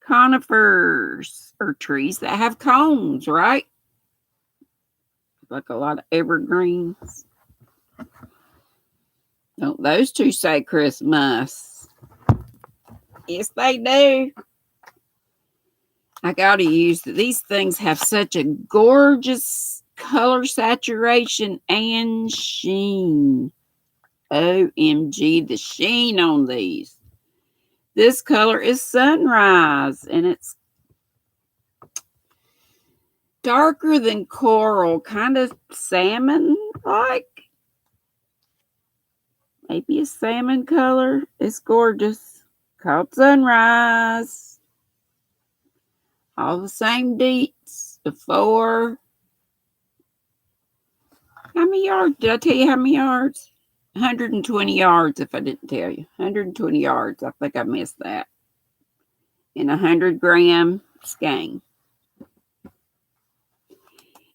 Conifers are trees that have cones, right? Like a lot of evergreens. Don't those two say Christmas? Yes, they do. I gotta use these things. Have such a gorgeous color saturation and sheen. OMG, the sheen on these. This color is Sunrise, and it's darker than coral, kind of salmon-like. Maybe a salmon color. It's gorgeous. Called Sunrise. All the same deets. The 4. How many yards? Did I tell you how many yards? 120 yards if I didn't tell you. 120 yards. I think I missed that. in a 100-gram skein.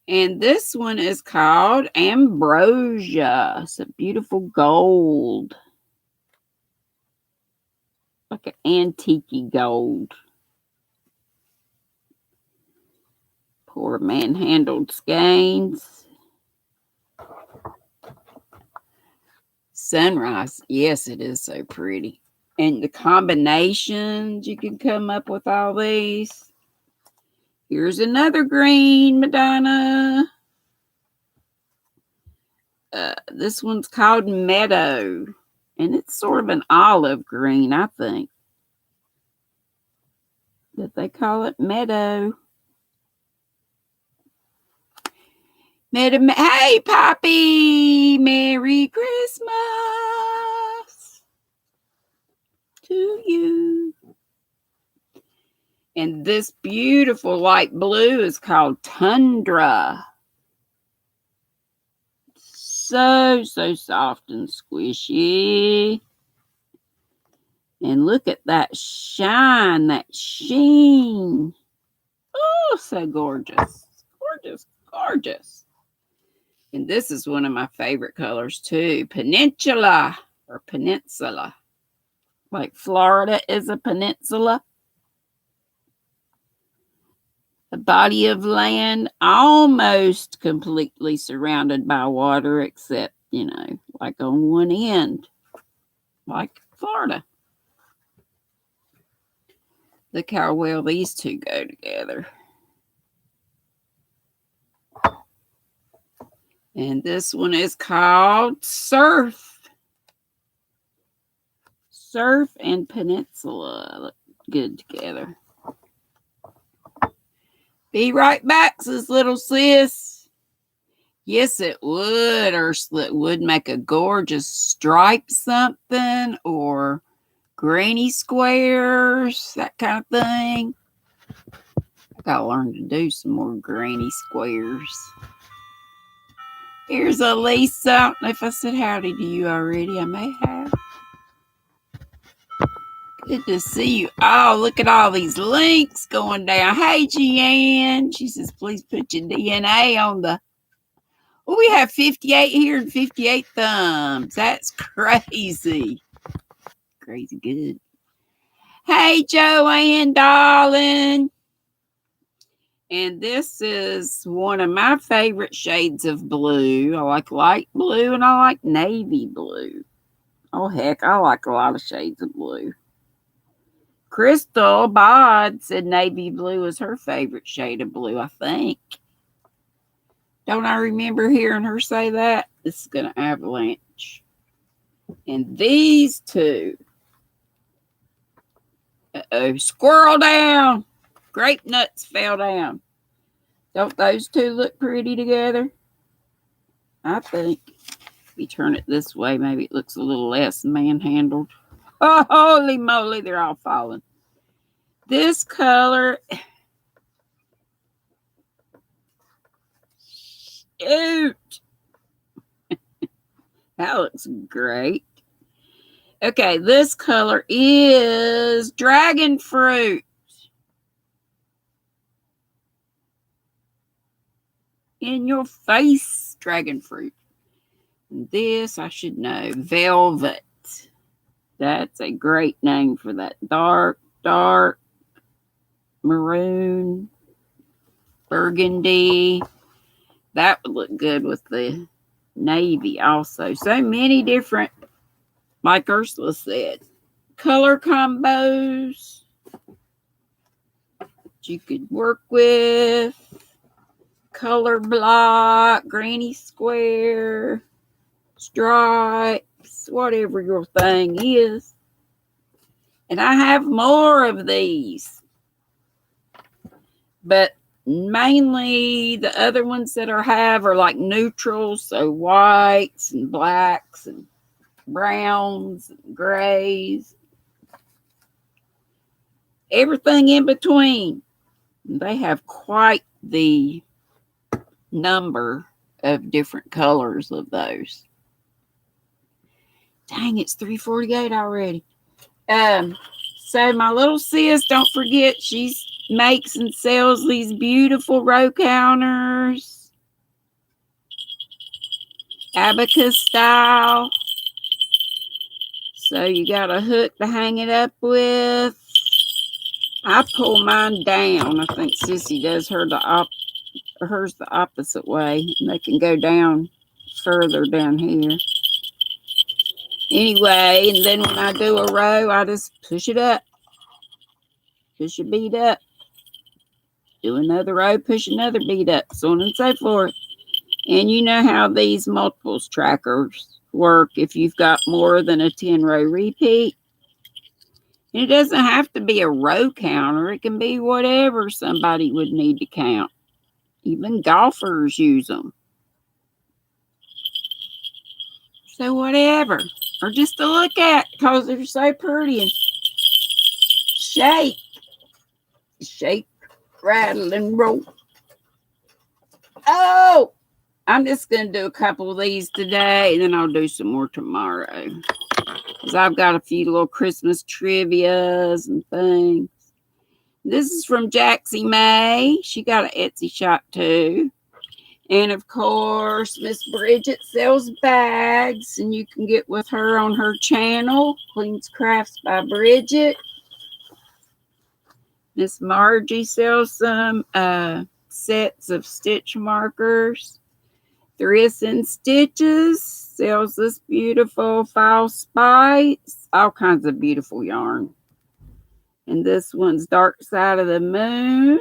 And this one is called Ambrosia. It's a beautiful gold. Like an antique gold. Poor manhandled skeins. Sunrise. Yes, it is so pretty. And the combinations, you can come up with all these. Here's another green Madonna. This one's called Meadow. And it's sort of an olive green, I think. But they call it Meadow. Hey, Poppy! Merry Christmas to you. And this beautiful light blue is called Tundra. So soft and squishy. And look at that shine, that sheen. Oh, so gorgeous. Gorgeous, gorgeous. And this is one of my favorite colors too. Peninsula or Peninsula. Like Florida is a peninsula. A body of land almost completely surrounded by water, except, like on one end. Like Florida. Look how well these two go together. And this one is called Surf. Surf and Peninsula look good together. Be right back, says little sis. Yes, it would. Or it would make a gorgeous stripe something. Or granny squares. That kind of thing. I gotta learn to do some more granny squares. Here's Elisa. I don't know if I said howdy to you already. I may have. Good to see you. Oh, look at all these links going down. Hey, Jeanne. She says, please put your DNA on the... Oh, we have 58 here and 58 thumbs. That's crazy. Crazy good. Hey, Joanne, darling. And this is one of my favorite shades of blue. I like light blue and I like navy blue. Oh, heck, I like a lot of shades of blue. Crystal Bod said navy blue is her favorite shade of blue, I think. Don't I remember hearing her say that? This is going to avalanche. And these two. Uh-oh, squirrel down. Grape nuts fell down. Don't those two look pretty together? I think. If we turn it this way, maybe it looks a little less manhandled. Oh, holy moly, they're all falling. This color... Shoot. That looks great. Okay, this color is dragon fruit. In your face, dragon fruit. And this, I should know, velvet. That's a great name for that. Dark maroon, burgundy. That would look good with the navy also. So many different, like Ursula said, color combos that you could work with. Color block, granny square, stripes, whatever your thing is. And I have more of these. But mainly the other ones that I have are like neutrals, so whites and blacks and browns and grays. Everything in between. They have quite the number of different colors of those. Dang, it's 3:48 already. So my little sis, don't forget, she makes and sells these beautiful row counters, abacus style. So you got a hook to hang it up with. I pull mine down. I think Sissy does hers the opposite way. And they can go down further down here. Anyway, and then when I do a row, I just push it up. Push a bead up. Do another row, push another bead up, so on and so forth. And you know how these multiples trackers work if you've got more than a 10 row repeat. And it doesn't have to be a row counter. It can be whatever somebody would need to count. Even golfers use them. So whatever. Or just to look at because they're so pretty and shake. Shake, rattle, and roll. Oh! I'm just going to do a couple of these today, and then I'll do some more tomorrow. Because I've got a few little Christmas trivias and things. This is from Jaxie May. She got an Etsy shop too. And of course, Miss Bridget sells bags, and you can get with her on her channel, Queen's Crafts by Bridget. Miss Margie sells some sets of stitch markers. Thriss and Stitches sells this beautiful File Spice, all kinds of beautiful yarn. And this one's Dark Side of the Moon.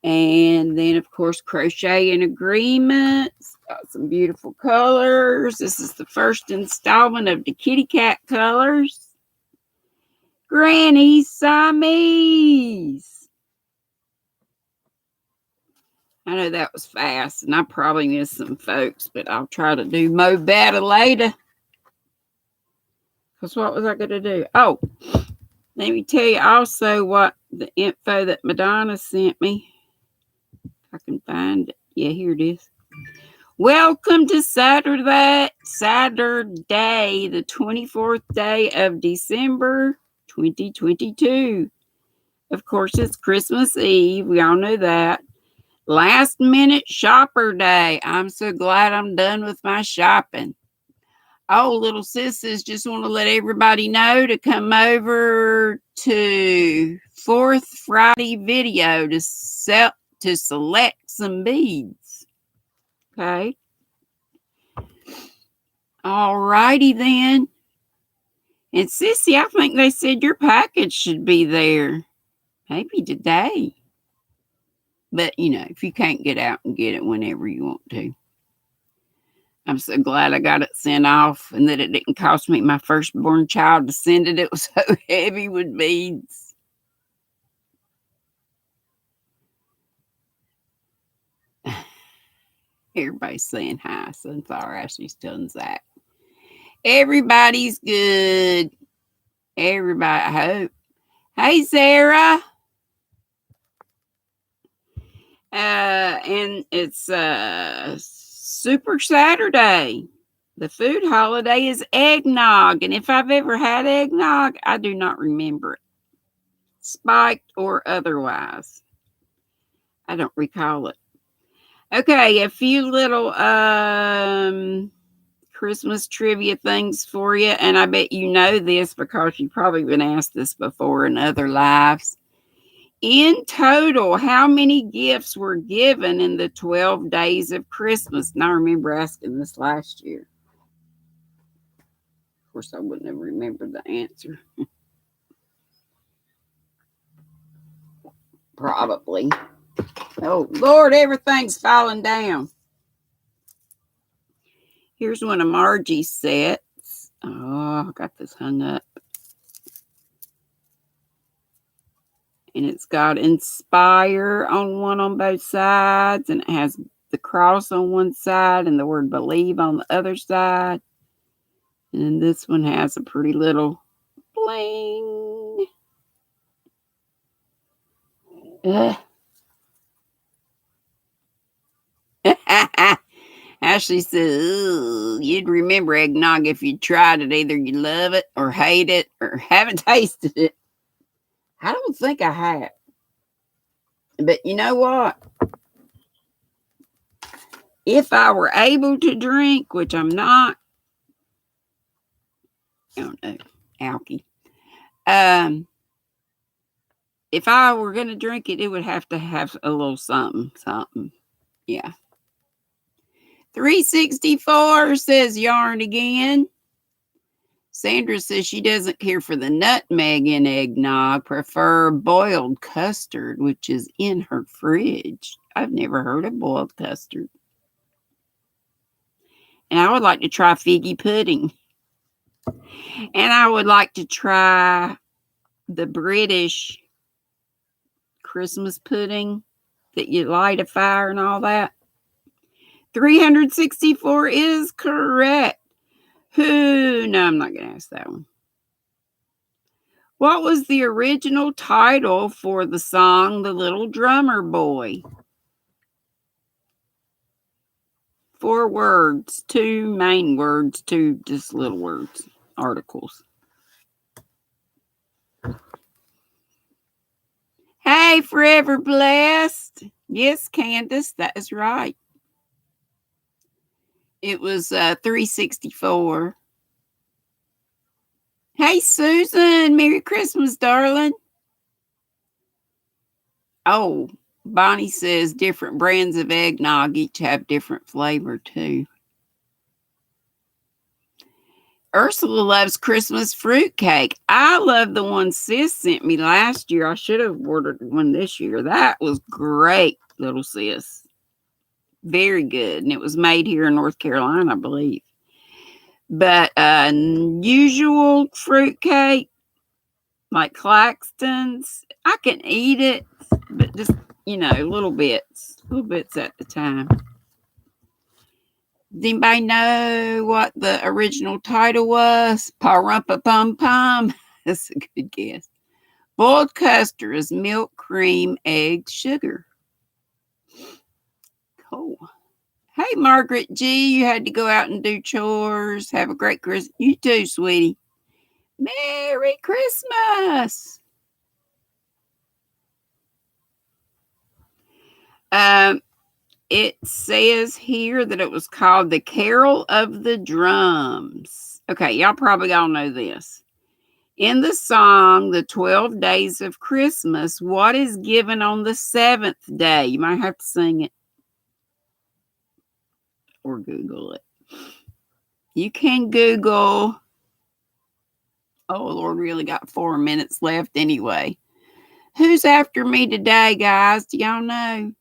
And then, of course, Crochet in Agreements. Got some beautiful colors. This is the first installment of the Kitty Cat colors. Granny Siamese. I know that was fast, and I probably missed some folks, but I'll try to do mo better later. Because what was I going to do? Oh, let me tell you also what the info that Madonna sent me. If I can find it. Yeah, here it is. Welcome to Saturday, the 24th day of December, 2022. Of course, it's Christmas Eve. We all know that. Last minute shopper day. I'm so glad I'm done with my shopping. Oh, little sisters, just want to let everybody know to come over to Fourth Friday video to select some beads. Okay. All righty then. And Sissy, I think they said your package should be there. Maybe today. But, you know, if you can't get out and get it whenever you want to. I'm so glad I got it sent off and that it didn't cost me my firstborn child to send it. It was so heavy with beads. Everybody's saying hi. Sunflower Ashley's telling Zach. Everybody's good. Everybody, I hope. Hey, Sarah. And it's Super Saturday. The food holiday is eggnog. And if I've ever had eggnog, I do not remember it. Spiked or otherwise. I don't recall it. Okay, a few little Christmas trivia things for you. And I bet you know this because you've probably been asked this before in other lives. In total, how many gifts were given in the 12 days of Christmas? And I remember asking this last year. Of course, I wouldn't have remembered the answer. Probably. Oh, Lord, everything's falling down. Here's one of Margie's sets. Oh, I got this hung up. And it's got Inspire on both sides. And it has the cross on one side and the word believe on the other side. And then this one has a pretty little bling. How Ashley says, you'd remember eggnog if you tried it. Either you love it or hate it or haven't tasted it. I don't think I have. But you know what? If I were able to drink, which I'm not, I don't know, alky. If I were going to drink it, it would have to have a little something. Yeah. 364 says yarn again. Sandra says she doesn't care for the nutmeg in eggnog, prefer boiled custard, which is in her fridge. I've never heard of boiled custard. And I would like to try figgy pudding. And I would like to try the British Christmas pudding that you light a fire and all that. 364 is correct. No, I'm not going to ask that one. What was the original title for the song The Little Drummer Boy? 4 words, 2 main words, 2 just little words, articles. Hey, Forever Blessed. Yes, Candace, that is right. It was 364. Hey, Susan. Merry Christmas, darling. Oh, Bonnie says different brands of eggnog each have different flavor, too. Ursula loves Christmas fruitcake. I love the one Sis sent me last year. I should have ordered one this year. That was great, little Sis. Very good. And it was made here in North Carolina, I believe. But usual fruitcake, like Claxton's, I can eat it, but just, little bits at the time. Does anybody know what the original title was? Pa-rum-pa-pum-pum. That's a good guess. Boiled custard is milk, cream, eggs, sugar. Cool. Hey, Margaret G., you had to go out and do chores. Have a great Christmas. You too, sweetie. Merry Christmas. It says here that it was called the Carol of the Drums. Okay, y'all probably all know this. In the song, The 12 Days of Christmas, what is given on the 7th day? You might have to sing it or Google it. You can Google. Oh, Lord, really got 4 minutes left anyway. Who's after me today, guys? Do y'all know?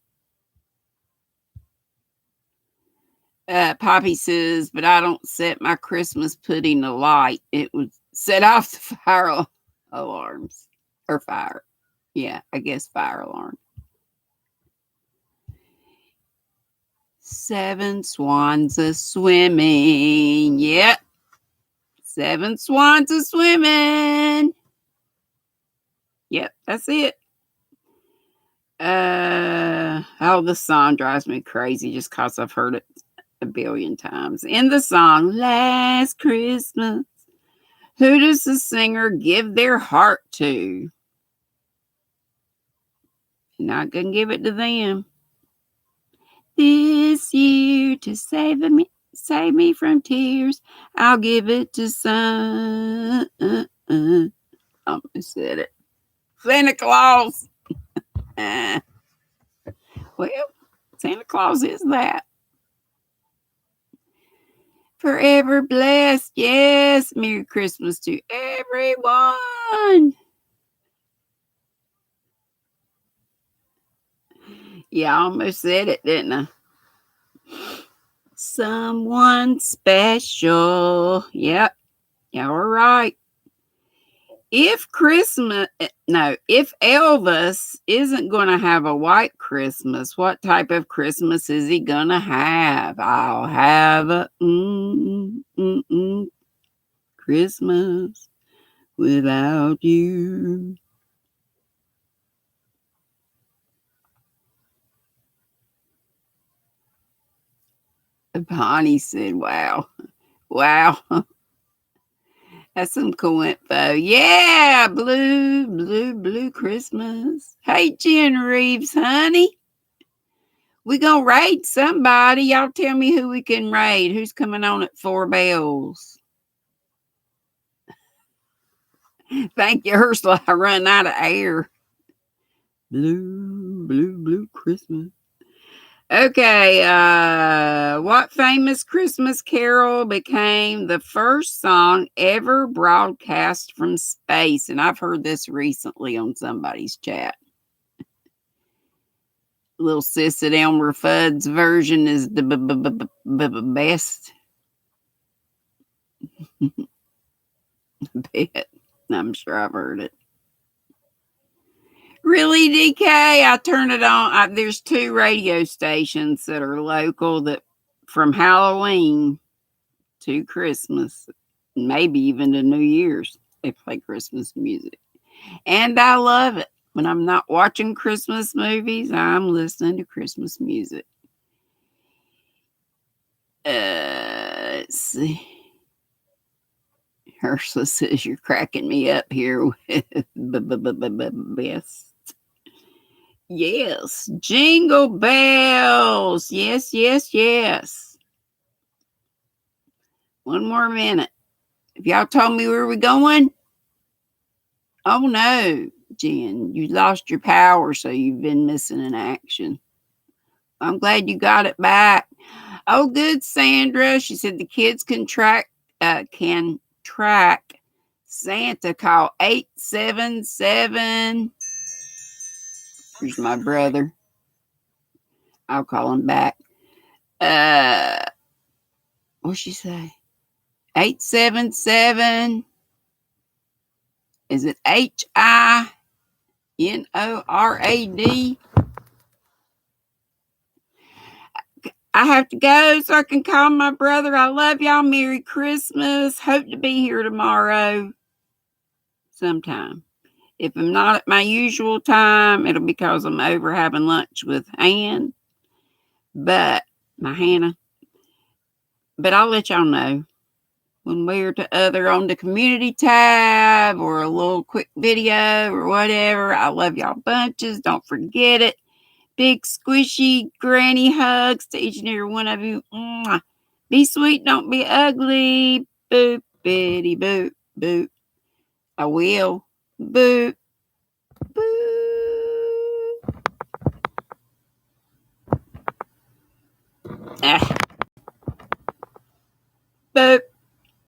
Poppy says, but I don't set my Christmas pudding alight. It would set off the fire alarms. Or fire. Yeah, I guess fire alarm. 7 swans a swimming. Yep. 7 swans a swimming. Yep, that's it. The song drives me crazy just because I've heard it a billion times. In the song, Last Christmas, who does the singer give their heart to? Not gonna give it to them. This year to save me from tears, I'll give it to some. I almost said it. Santa Claus. Well, Santa Claus is that. Forever blessed. Yes. Merry Christmas to everyone. Yeah, I almost said it, didn't I? Someone special. Yep. Yeah, all right. If Elvis isn't going to have a white Christmas, what type of Christmas is he going to have? I'll have a Christmas without you. Bonnie said, wow. Wow. That's some cool info. Yeah, blue Christmas. Hey, Jen Reeves, honey. We gonna raid somebody. Y'all tell me who we can raid. Who's coming on at 4 bells? Thank you, Ursula. I run out of air. Blue Christmas. Okay, what famous Christmas carol became the first song ever broadcast from space? And I've heard this recently on somebody's chat. Little sis at Elmer Fudd's version is the best. Bet. I'm sure I've heard it. Really, DK? I turn it on. There's 2 radio stations that are local that from Halloween to Christmas, maybe even to New Year's, they play Christmas music. And I love it. When I'm not watching Christmas movies, I'm listening to Christmas music. Let's see. Ursula says you're cracking me up here with best. Yes, jingle bells. Yes. One more minute. If y'all told me where we're going, oh no, Jen, you lost your power, so you've been missing in action. I'm glad you got it back. Oh, good, Sandra. She said the kids can track Santa. Call 877. Here's my brother. I'll call him back. What'd she say? 877. Is it HINORAD? I have to go so I can call my brother. I love y'all. Merry Christmas. Hope to be here tomorrow sometime. If I'm not at my usual time, it'll be because I'm over having lunch with Hannah. But I'll let y'all know one way or the other on the community tab or a little quick video or whatever. I love y'all bunches. Don't forget it. Big squishy granny hugs to each and every one of you. Mwah. Be sweet, don't be ugly. Boop, bitty, boop, boop. I will. Boop, boop. Ah. Boop.